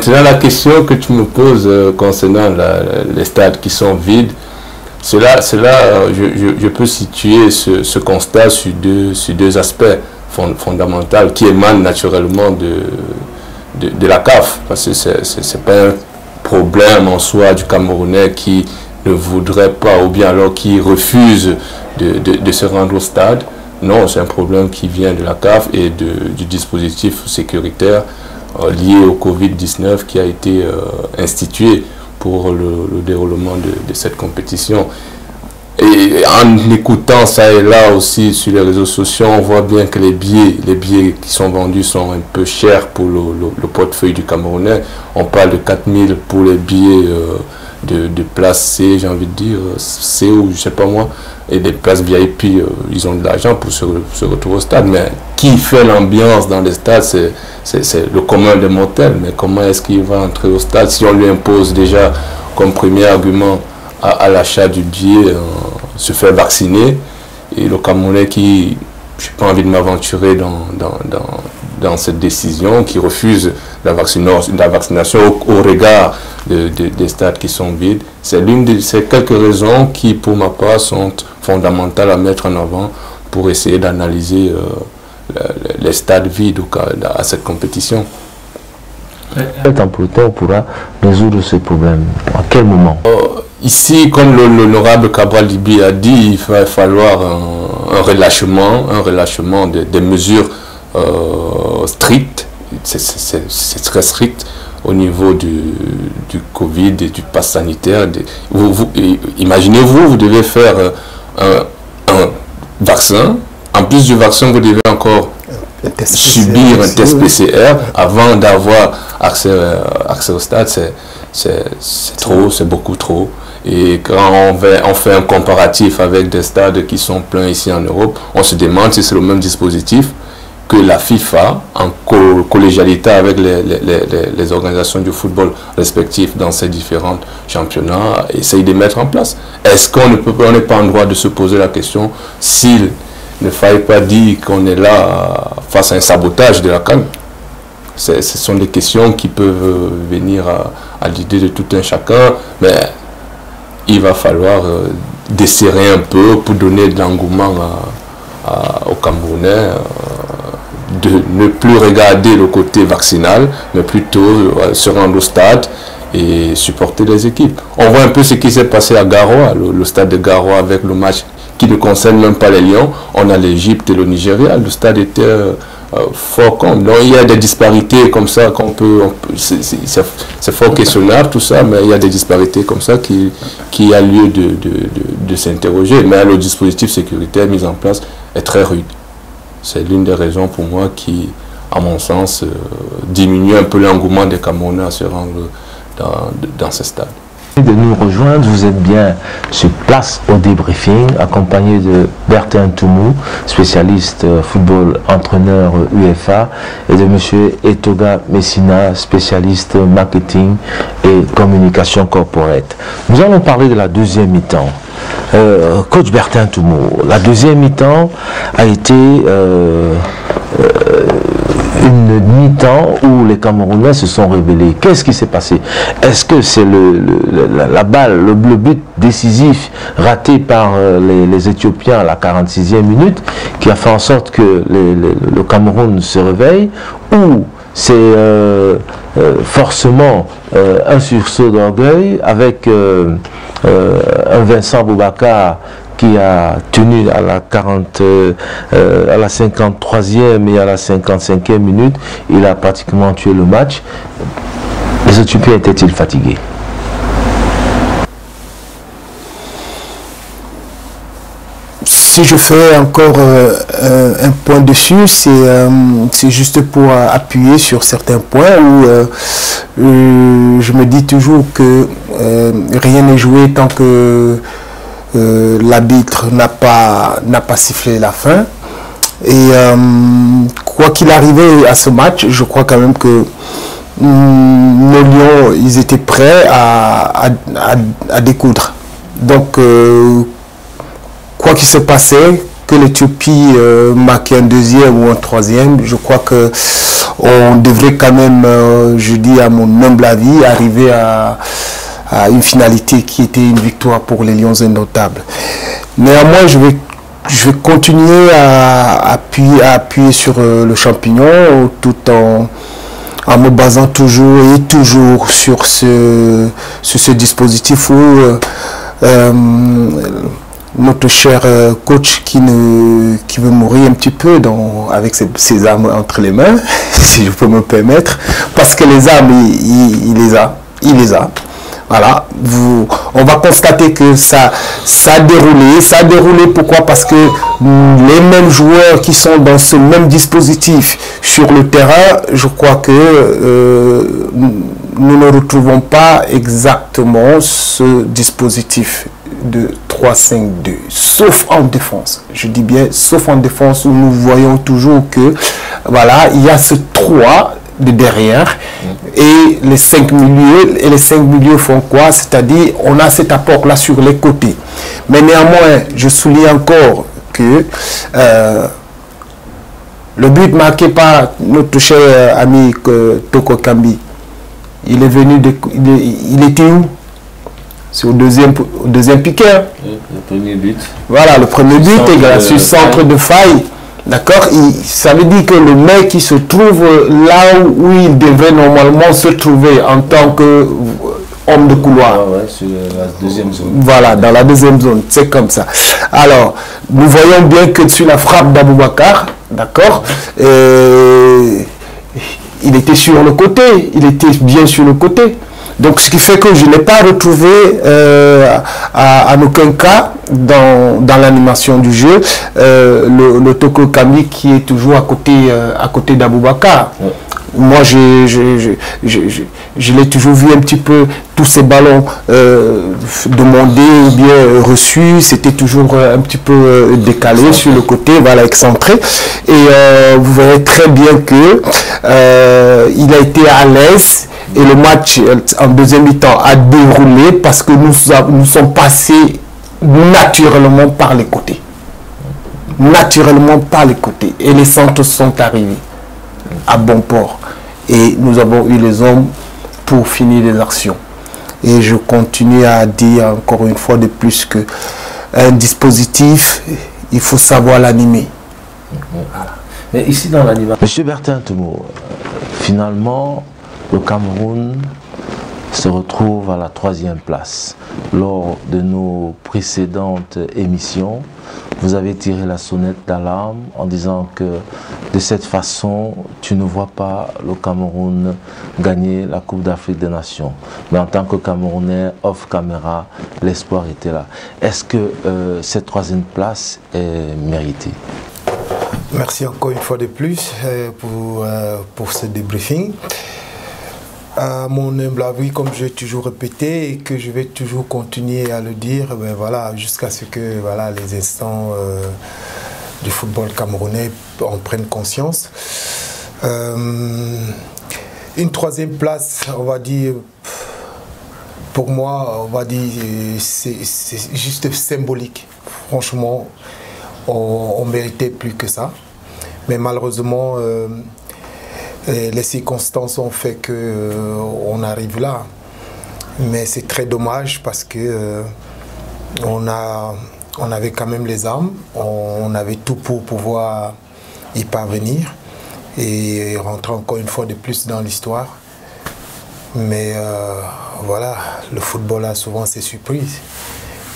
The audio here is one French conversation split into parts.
Maintenant, la question que tu me poses concernant les stades qui sont vides, je peux situer ce constat sur deux aspects fondamentaux qui émanent naturellement de la CAF. Parce que ce n'est pas un problème en soi du Camerounais qui ne voudrait pas ou bien alors qui refuse de se rendre au stade. Non, c'est un problème qui vient de la CAF et du dispositif sécuritaire lié au Covid-19 qui a été institué pour le déroulement de cette compétition. Et en écoutant ça et là aussi sur les réseaux sociaux, on voit bien que les billets qui sont vendus sont un peu chers pour le portefeuille du Camerounais. On parle de 4 000 pour les billets de place C, j'ai envie de dire, C ou je sais pas moi, et des places VIP, ils ont de l'argent pour se retrouver au stade. Mais qui fait l'ambiance dans les stades, c'est le commun des mortels. Mais comment est-ce qu'il va entrer au stade si on lui impose déjà comme premier argument à l'achat du billet, se faire vacciner, et le Camerounais qui, je n'ai pas envie de m'aventurer dans cette décision, qui refuse la vaccination au regard des stades qui sont vides. C'est quelques raisons qui, pour ma part, sont fondamentales à mettre en avant pour essayer d'analyser les stades vides à cette compétition. Quel temporel pourra résoudre ce problème? À quel moment? Ici, comme l'honorable Cabral Libi a dit, il va falloir un relâchement des mesures strictes. C'est très strict au niveau du Covid et du pass sanitaire. Imaginez-vous, vous devez faire un vaccin. En plus du vaccin, vous devez encore subir un test PCR avant d'avoir accès au stade. C'est trop, c'est beaucoup trop. Et quand on fait un comparatif avec des stades qui sont pleins ici en Europe, on se demande si c'est le même dispositif que la FIFA, en collégialité avec les organisations du football respectives dans ces différents championnats, essaye de mettre en place. Est-ce qu'on n'est pas en droit de se poser la question s'il ne faille pas dire qu'on est là face à un sabotage de la CAN? Ce sont des questions qui peuvent venir à l'idée de tout un chacun, mais il va falloir desserrer un peu pour donner de l'engouement aux Camerounais, de ne plus regarder le côté vaccinal, mais plutôt se rendre au stade et supporter les équipes. On voit un peu ce qui s'est passé à Garoua, le stade de Garoua, avec le match qui ne concerne même pas les Lions. On a l'Égypte et le Nigeria. Le stade était fort comme. Donc il y a des disparités comme ça qu'on peut. C'est fort questionnable tout ça, mais il y a des disparités comme ça qui a lieu de s'interroger. Mais le dispositif sécuritaire mis en place est très rude. C'est l'une des raisons pour moi qui, à mon sens, diminue un peu l'engouement des Camerounais à se rendre dans ce stade. De nous rejoindre, vous êtes bien sur place au débriefing, accompagné de Bertin Toumou, spécialiste football, entraîneur UEFA, et de M. Etoga Messina, spécialiste marketing et communication corporate. Nous allons parler de la deuxième mi-temps. Coach Bertin Toumou, la deuxième mi-temps a été une mi-temps où les Camerounais se sont révélés. Qu'est-ce qui s'est passé? Est-ce que c'est la balle, le but décisif raté par les Éthiopiens à la 46e minute qui a fait en sorte que le Cameroun se réveille, ou c'est forcément un sursaut d'orgueil avec un Vincent Boubacar qui a tenu à la 53e et à la 55e minute, il a pratiquement tué le match. Les Éthiopiens étaient-ils fatigués? Si je fais encore un point dessus, c'est juste pour appuyer sur certains points où je me dis toujours que rien n'est joué tant que l'arbitre n'a pas sifflé la fin. Et quoi qu'il arrivait à ce match, je crois quand même que nos Lions, ils étaient prêts à découdre. Donc, quoi qu'il se passait, que l'Éthiopie marquait un deuxième ou un troisième, je crois que on devrait quand même, je dis à mon humble avis, arriver à une finalité qui était une victoire pour les Lions indomptables. Néanmoins, je vais continuer à appuyer sur le champignon tout en me basant toujours sur ce dispositif où notre cher coach qui veut mourir un petit peu avec ses armes entre les mains, si je peux me permettre, parce que les armes, il les a. Voilà, on va constater que ça a déroulé. Ça a déroulé pourquoi? Parce que les mêmes joueurs qui sont dans ce même dispositif sur le terrain, je crois que nous ne retrouvons pas exactement ce dispositif de 3-5-2, sauf en défense. Je dis bien sauf en défense où nous voyons toujours que voilà, il y a ce 3 de derrière et les 5 milieux, et les 5 milieux font quoi? C'est-à-dire on a cet apport là sur les côtés. Mais néanmoins, je souligne encore que le but marqué par notre cher ami Toko Kambi, il est venu il était où? C'est au deuxième piqué. Hein? Le premier but. Voilà, le premier but est sur centre de faille. D'accord? Ça veut dire que le mec qui se trouve là où il devrait normalement se trouver en tant qu'homme de couloir. Ah ouais, sur la deuxième zone. Voilà, dans la deuxième zone. C'est comme ça. Alors, nous voyons bien que sur la frappe d'Aboubacar, d'accord, il était sur le côté. Il était bien sur le côté. Donc, ce qui fait que je n'ai pas retrouvé en aucun cas dans l'animation du jeu le Toko Kambi qui est toujours à côté d'Aboubacar. Ouais. Moi, je l'ai toujours vu un petit peu, tous ces ballons demandés ou bien reçus, c'était toujours un petit peu décalé sur le côté, voilà, excentré. Et vous voyez très bien que il a été à l'aise. Et le match en deuxième mi-temps a déroulé parce que nous sommes passés naturellement par les côtés. Naturellement par les côtés. Et les centres sont arrivés à bon port. Et nous avons eu les hommes pour finir les actions. Et je continue à dire encore une fois de plus que un dispositif, il faut savoir l'animer. Voilà. Mais ici dans l'animation... Monsieur Bertin Toumou, finalement... Le Cameroun se retrouve à la 3e place. Lors de nos précédentes émissions, vous avez tiré la sonnette d'alarme en disant que de cette façon, tu ne vois pas le Cameroun gagner la Coupe d'Afrique des Nations. Mais en tant que Camerounais, off caméra, l'espoir était là. Est-ce que cette 3e place est méritée? Merci encore une fois de plus pour ce débriefing. À mon humble avis, comme j'ai toujours répété et que je vais toujours continuer à le dire, ben voilà, jusqu'à ce que voilà, les instants du football camerounais en prennent conscience. Une 3e place, on va dire, pour moi, on va dire, c'est juste symbolique. Franchement, on méritait plus que ça. Mais malheureusement, les circonstances ont fait qu'on arrive là. Mais c'est très dommage parce que on avait quand même les armes, on avait tout pour pouvoir y parvenir et rentrer encore une fois de plus dans l'histoire. Mais voilà, le football a souvent ses surprises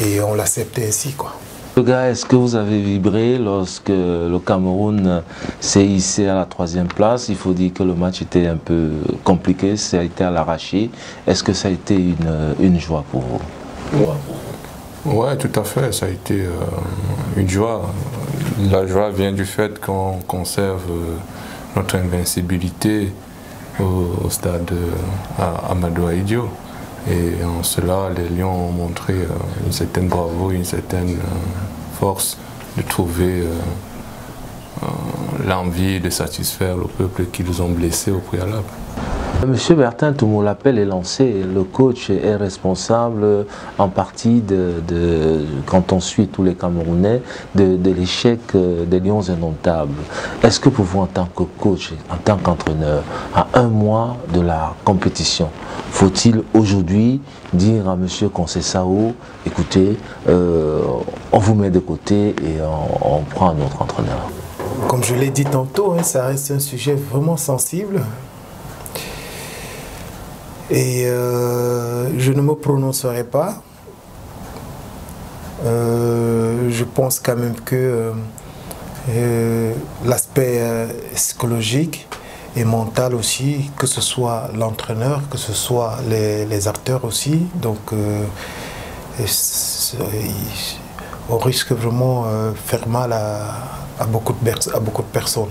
et on l'accepte ainsi, quoi. Est-ce que vous avez vibré lorsque le Cameroun s'est hissé à la 3e place? Il faut dire que le match était un peu compliqué, ça a été à l'arraché. Est-ce que ça a été une joie pour vous? Oui, tout à fait, ça a été une joie. La joie vient du fait qu'on conserve notre invincibilité au stade Amadou Ahidjo. Et en cela, les Lions ont montré une certaine bravoure, une certaine force de trouver l'envie de satisfaire le peuple qu'ils ont blessé au préalable. Monsieur Bertin Toumou, l'appel est lancé. Le coach est responsable en partie quand on suit tous les Camerounais, de l'échec des Lions indomptables. Est-ce que pour vous, en tant que coach, en tant qu'entraîneur, à un mois de la compétition, faut-il aujourd'hui dire à Monsieur Conceição, écoutez, on vous met de côté et on prend un autre entraîneur? Comme je l'ai dit tantôt, hein, ça reste un sujet vraiment sensible. Et je ne me prononcerai pas. Je pense quand même que l'aspect psychologique et mental aussi, que ce soit l'entraîneur, que ce soit les acteurs aussi, donc on risque vraiment de faire mal à beaucoup de personnes.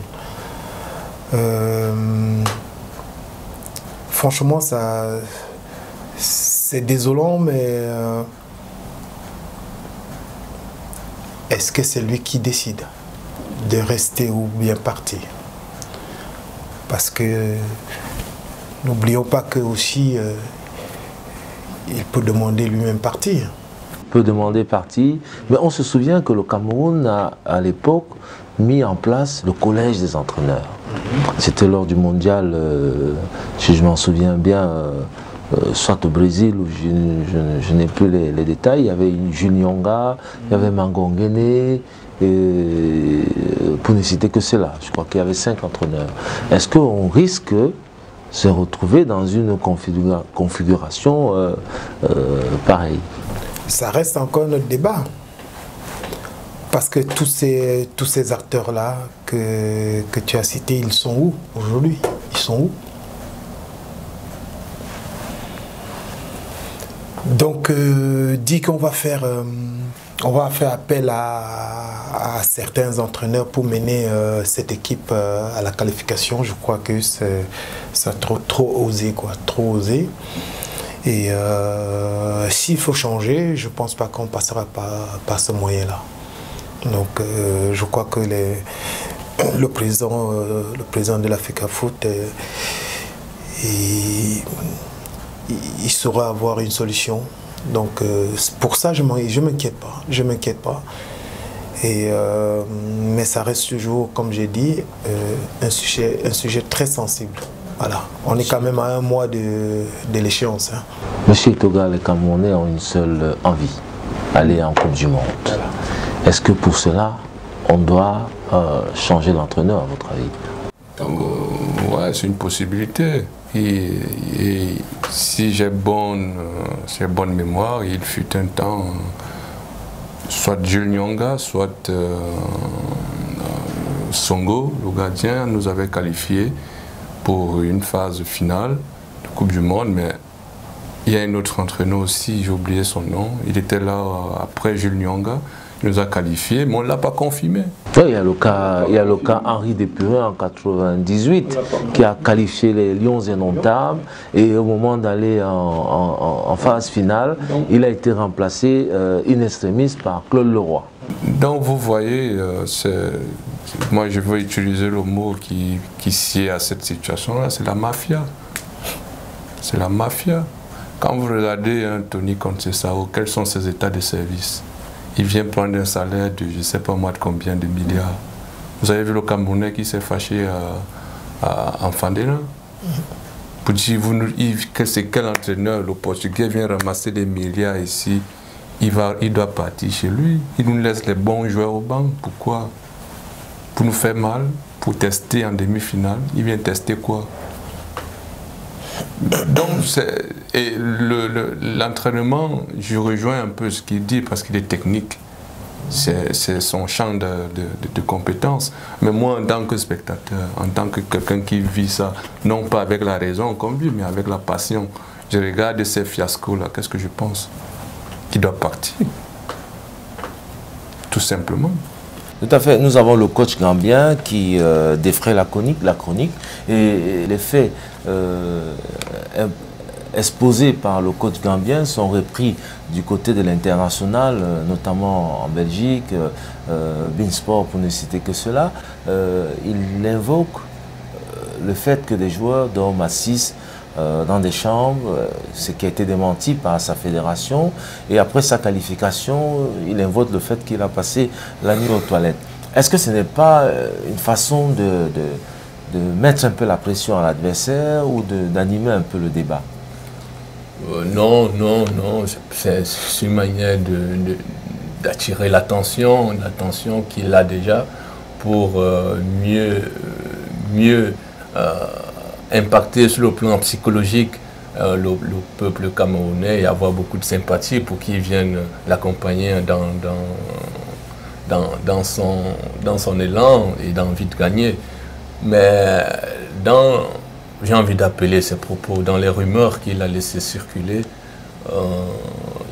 Franchement, c'est désolant, mais est-ce que c'est lui qui décide de rester ou bien partir? Parce que n'oublions pas que aussi il peut demander lui-même partir. Il peut demander partir, mais on se souvient que le Cameroun a à l'époque mis en place le collège des entraîneurs. C'était lors du mondial, si je m'en souviens bien, soit au Brésil, où je n'ai plus les détails. Il y avait Jules Nyonga, il y avait Mangongene, pour ne citer que cela. Je crois qu'il y avait 5 entraîneurs. Est-ce qu'on risque de se retrouver dans une configuration pareille? Ça reste encore notre débat. Parce que tous ces acteurs-là que tu as cités, ils sont où aujourd'hui? Ils sont où? Donc, dit qu'on va faire appel à certains entraîneurs pour mener cette équipe à la qualification, je crois que c'est trop osé, quoi, trop osé. Et s'il faut changer, je ne pense pas qu'on passera par ce moyen-là. Donc je crois que le président de l'Africa Foot, il saura avoir une solution. Donc pour ça, je ne m'inquiète pas. Je m'inquiète pas. Mais ça reste toujours, comme j'ai dit, un sujet très sensible. Voilà. On est quand même à un mois de l'échéance. Hein. Monsieur Etoga, les Camerounais ont une seule envie, aller en Coupe du Monde. Voilà. Est-ce que pour cela, on doit changer d'entraîneur, à votre avis? Ouais, c'est une possibilité. Et si j'ai bonne mémoire, il fut un temps, soit Jules Nyonga, soit Songo, le gardien, nous avait qualifiés pour une phase finale de Coupe du Monde, mais il y a un autre entraîneur aussi, j'ai oublié son nom, il était là après Jules Nyonga, il nous a qualifiés, mais on ne l'a pas confirmé. Oui, il y a le cas Henri Depurin en 98 qui a qualifié les Lions indomptables et au moment d'aller en phase finale, il a été remplacé in extremis par Claude Leroy. Donc vous voyez, moi je veux utiliser le mot qui sied à cette situation-là, c'est la mafia. C'est la mafia. Quand vous regardez un Tony Conceição, quels sont ses états de service? Il vient prendre un salaire de je ne sais pas moi de combien de milliards. Vous avez vu le Camerounais qui s'est fâché à Fandena? Pour dire que c'est quel entraîneur, le Portugais vient ramasser des milliards ici, il doit partir chez lui. Il nous laisse les bons joueurs au banc. Pourquoi? Pour nous faire mal, pour tester en demi-finale. Il vient tester quoi? Donc, l'entraînement, je rejoins un peu ce qu'il dit parce qu'il est technique. C'est son champ de compétences. Mais moi, en tant que spectateur, en tant que quelqu'un qui vit ça, non pas avec la raison comme lui, mais avec la passion, je regarde ces fiascos-là, qu'est-ce que je pense? Qu'il doit partir. Tout simplement. Tout à fait. Nous avons le coach gambien qui défraie la chronique et les faits exposés par le coach gambien sont repris du côté de l'international, notamment en Belgique, Beansport pour ne citer que cela. Il invoque le fait que des joueurs dorment à 6 dans des chambres, ce qui a été démenti par sa fédération. Et après sa qualification, il invoque le fait qu'il a passé la nuit aux toilettes. Est-ce que ce n'est pas une façon de mettre un peu la pression à l'adversaire ou d'animer un peu le débat? Non, c'est une manière d'attirer l'attention qu'il a déjà pour mieux impacter sur le plan psychologique le peuple camerounais et avoir beaucoup de sympathie pour qu'ils viennent l'accompagner dans son élan et dans l'envie de gagner. Mais j'ai envie d'appeler ses propos, dans les rumeurs qu'il a laissé circuler,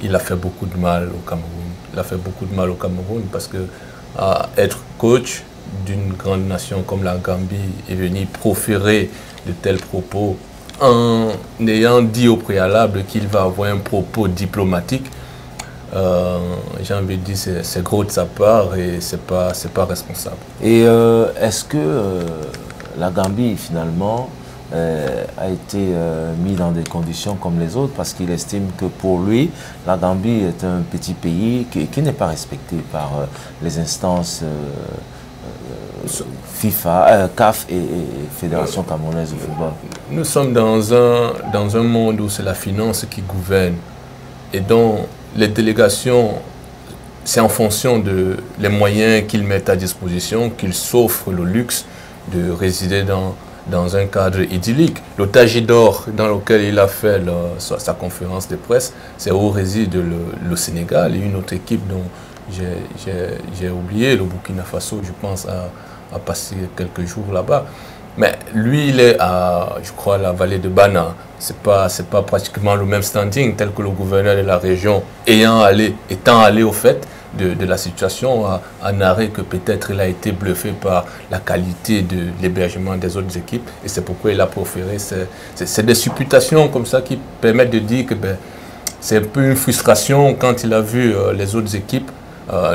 il a fait beaucoup de mal au Cameroun. Il a fait beaucoup de mal au Cameroun parce que être coach d'une grande nation comme la Gambie et venir proférer de tels propos en ayant dit au préalable qu'il va avoir un propos diplomatique, j'ai envie de dire c'est gros de sa part et c'est pas responsable. Et est-ce que la Gambie finalement a été mis dans des conditions comme les autres parce qu'il estime que pour lui, la Gambie est un petit pays qui n'est pas respecté par les instances FIFA, CAF et Fédération camerounaise de football? Nous sommes dans un monde où c'est la finance qui gouverne et dont les délégations, c'est en fonction des moyens qu'ils mettent à disposition qu'ils s'offrent le luxe de résider dans un cadre idyllique. Le Tajidor dans lequel il a fait sa conférence de presse, c'est où réside le Sénégal et une autre équipe dont j'ai oublié, le Burkina Faso, je pense, a passé quelques jours là-bas. Mais lui, il est à, je crois, la vallée de Bana. C'est pas pratiquement le même standing tel que le gouverneur de la région étant allé au fait de la situation, a narré que peut-être il a été bluffé par la qualité de l'hébergement des autres équipes et c'est pourquoi il a proféré. C'est des supputations comme ça qui permettent de dire que c'est un peu une frustration quand il a vu les autres équipes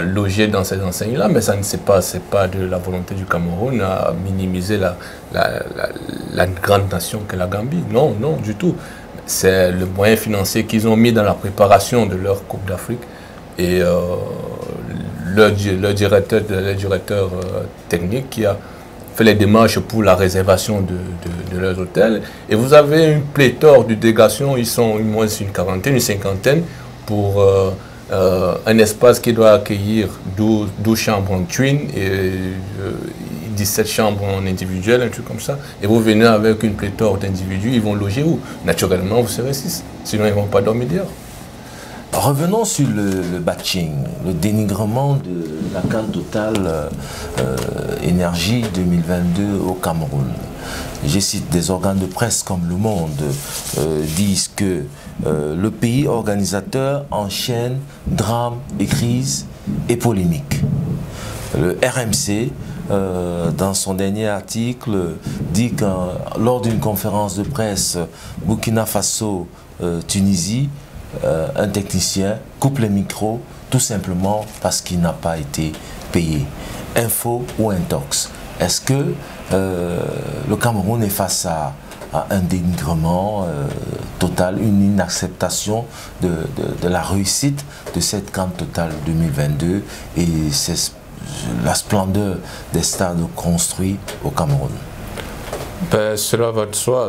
logées dans ces enseignes-là, mais ça ne c'est pas de la volonté du Cameroun à minimiser la grande nation qu'est la Gambie. Non, non, du tout. C'est le moyen financier qu'ils ont mis dans la préparation de leur Coupe d'Afrique. Et le directeur technique qui a fait les démarches pour la réservation de leurs hôtels. Et vous avez une pléthore de délégations, ils sont au moins une quarantaine, une cinquantaine, pour un espace qui doit accueillir 12 chambres en twin et 17 chambres en individuel, un truc comme ça. Et vous venez avec une pléthore d'individus, ils vont loger où? Naturellement, vous serez 6, sinon ils ne vont pas dormir dehors. Revenons sur le batching, le dénigrement de la CAN Total Énergie 2022 au Cameroun. Je cite des organes de presse comme Le Monde disent que le pays organisateur enchaîne drames et crises et polémiques. Le RMC, dans son dernier article, dit que lors d'une conférence de presse Burkina Faso-Tunisie, un technicien coupe le micro tout simplement parce qu'il n'a pas été payé. Info ou intox? Est-ce que le Cameroun est face à un dénigrement total, une inacceptation de la réussite de cette CAN Total 2022 et la splendeur des stades construits au Cameroun? Cela va de soi,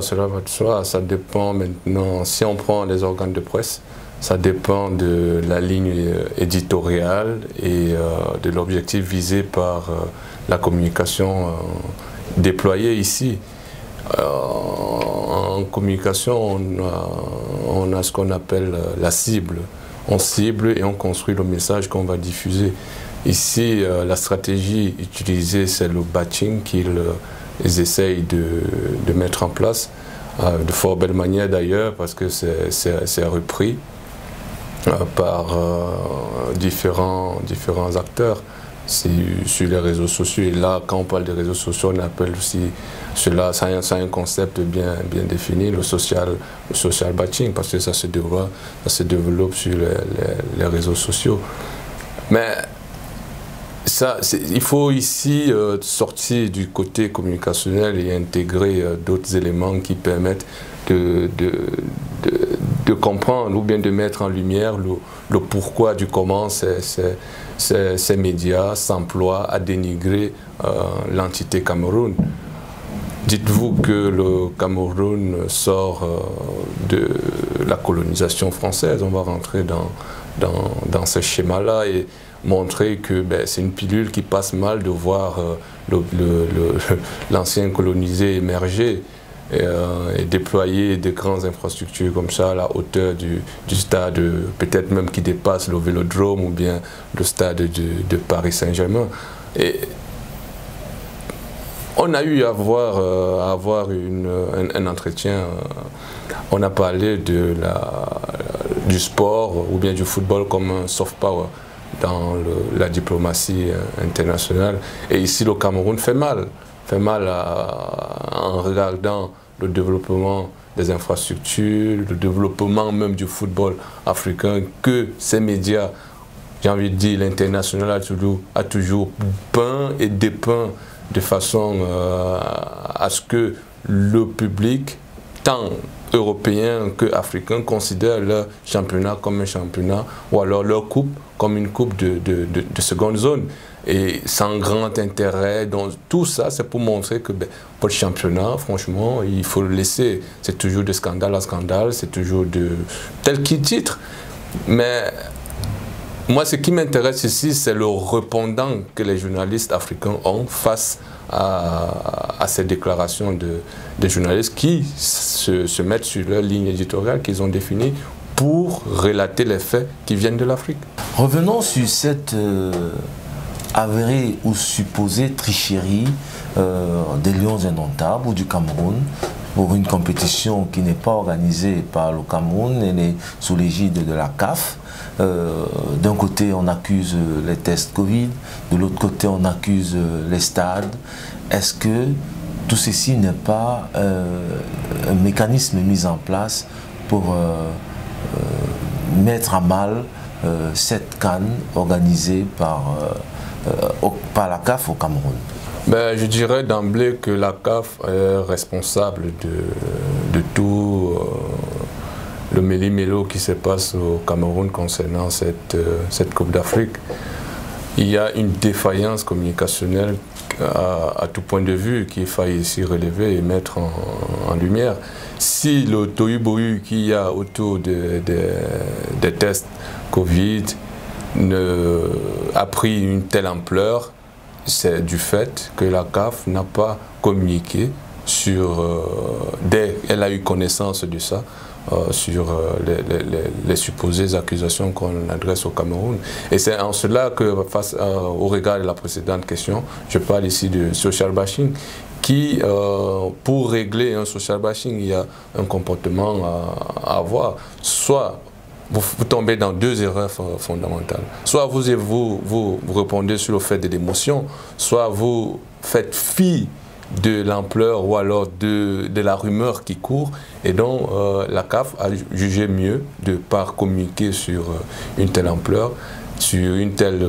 ça dépend maintenant, si on prend les organes de presse, ça dépend de la ligne éditoriale et de l'objectif visé par la communication déployée ici. En communication, on a ce qu'on appelle la cible. On cible et on construit le message qu'on va diffuser. Ici, la stratégie utilisée, c'est le batching qu'ils essayent de mettre en place, de fort belle manière d'ailleurs, parce que c'est repris par différents acteurs sur les réseaux sociaux. Et là, quand on parle des réseaux sociaux, on appelle aussi cela, ça a un concept bien défini, le social batching, parce que ça se développe sur les réseaux sociaux. Mais il faut ici sortir du côté communicationnel et intégrer d'autres éléments qui permettent de comprendre ou bien de mettre en lumière le pourquoi du comment ces médias s'emploient à dénigrer l'entité Cameroun. Dites-vous que le Cameroun sort de la colonisation française. On va rentrer dans ce schéma-là et montrer que c'est une pilule qui passe mal de voir l'ancien colonisé émerger et déployer des grandes infrastructures comme ça à la hauteur du stade, peut-être même qui dépasse le Vélodrome ou bien le stade de Paris Saint-Germain. Et on a eu à avoir un entretien, on a parlé du sport ou bien du football comme un soft power dans la diplomatie internationale. Et ici, le Cameroun fait mal en regardant le développement des infrastructures, le développement même du football africain, que ces médias, j'ai envie de dire, l'international a toujours peint et dépeint de façon à ce que le public, tant européen que africain, considère leur championnat comme un championnat ou alors leur coupe comme une coupe de seconde zone. Et sans grand intérêt, donc tout ça c'est pour montrer que pour le championnat, franchement, il faut le laisser. C'est toujours de scandale à scandale, c'est toujours de tel qu'il titre. Mais moi, ce qui m'intéresse ici, c'est le répondant que les journalistes africains ont face à ces déclarations de journalistes qui se mettent sur leur ligne éditoriale qu'ils ont définie pour relater les faits qui viennent de l'Afrique. Revenons sur cette avérée ou supposée tricherie des Lions indomptables ou du Cameroun pour une compétition qui n'est pas organisée par le Cameroun, elle est sous l'égide de la CAF. D'un côté, on accuse les tests Covid, de l'autre côté, on accuse les stades. Est-ce que tout ceci n'est pas un mécanisme mis en place pour mettre à mal cette CAN organisée par la CAF au Cameroun? Je dirais d'emblée que la CAF est responsable de tout le méli-mélo qui se passe au Cameroun concernant cette Coupe d'Afrique. Il y a une défaillance communicationnelle à tout point de vue qu'il faille ici relever et mettre en lumière. Si le tohu-bohu qu'il y a autour des tests Covid a pris une telle ampleur, c'est du fait que la CAF n'a pas communiqué dès qu'elle a eu connaissance de ça, sur les supposées accusations qu'on adresse au Cameroun. Et c'est en cela que, face au regard de la précédente question, je parle ici de social bashing, qui, pour régler un social bashing, il y a un comportement à avoir. Soit vous tombez dans deux erreurs fondamentales. Soit vous répondez sur le fait de l'émotion, soit vous faites fi de l'ampleur ou alors de la rumeur qui court. Et donc la CAF a jugé mieux de ne pas communiquer sur une telle ampleur, sur une telle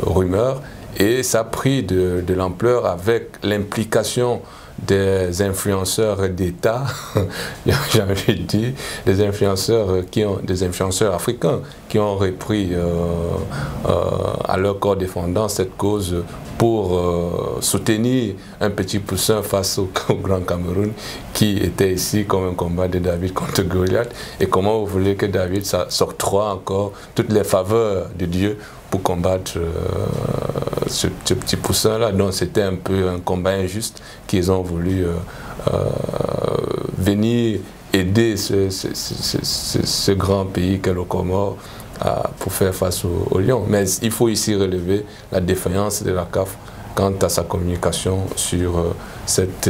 rumeur. Et ça a pris de l'ampleur avec l'implication des influenceurs d'État, j'ai envie de dire, des influenceurs africains qui ont repris à leur corps défendant cette cause pour soutenir un petit poussin face au Grand Cameroun qui était ici comme un combat de David contre Goliath. Et comment vous voulez que David s'octroie encore toutes les faveurs de Dieu pour combattre ce petit poussin-là. Donc c'était un peu un combat injuste qu'ils ont voulu venir aider ce grand pays qu'est le Comore pour faire face aux Lions. Mais il faut ici relever la défaillance de la CAF quant à sa communication sur cet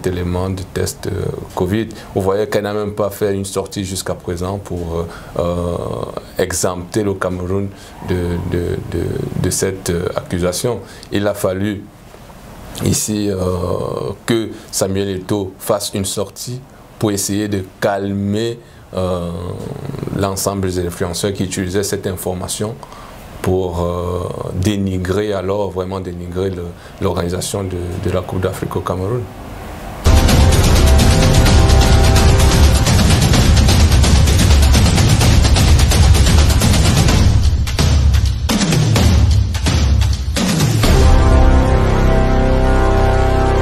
élément de test Covid. Vous voyez qu'elle n'a même pas fait une sortie jusqu'à présent pour exempter le Cameroun de cette accusation. Il a fallu ici que Samuel Eto'o fasse une sortie pour essayer de calmer l'ensemble des influenceurs qui utilisaient cette information pour dénigrer, alors vraiment dénigrer l'organisation de la Coupe d'Afrique au Cameroun.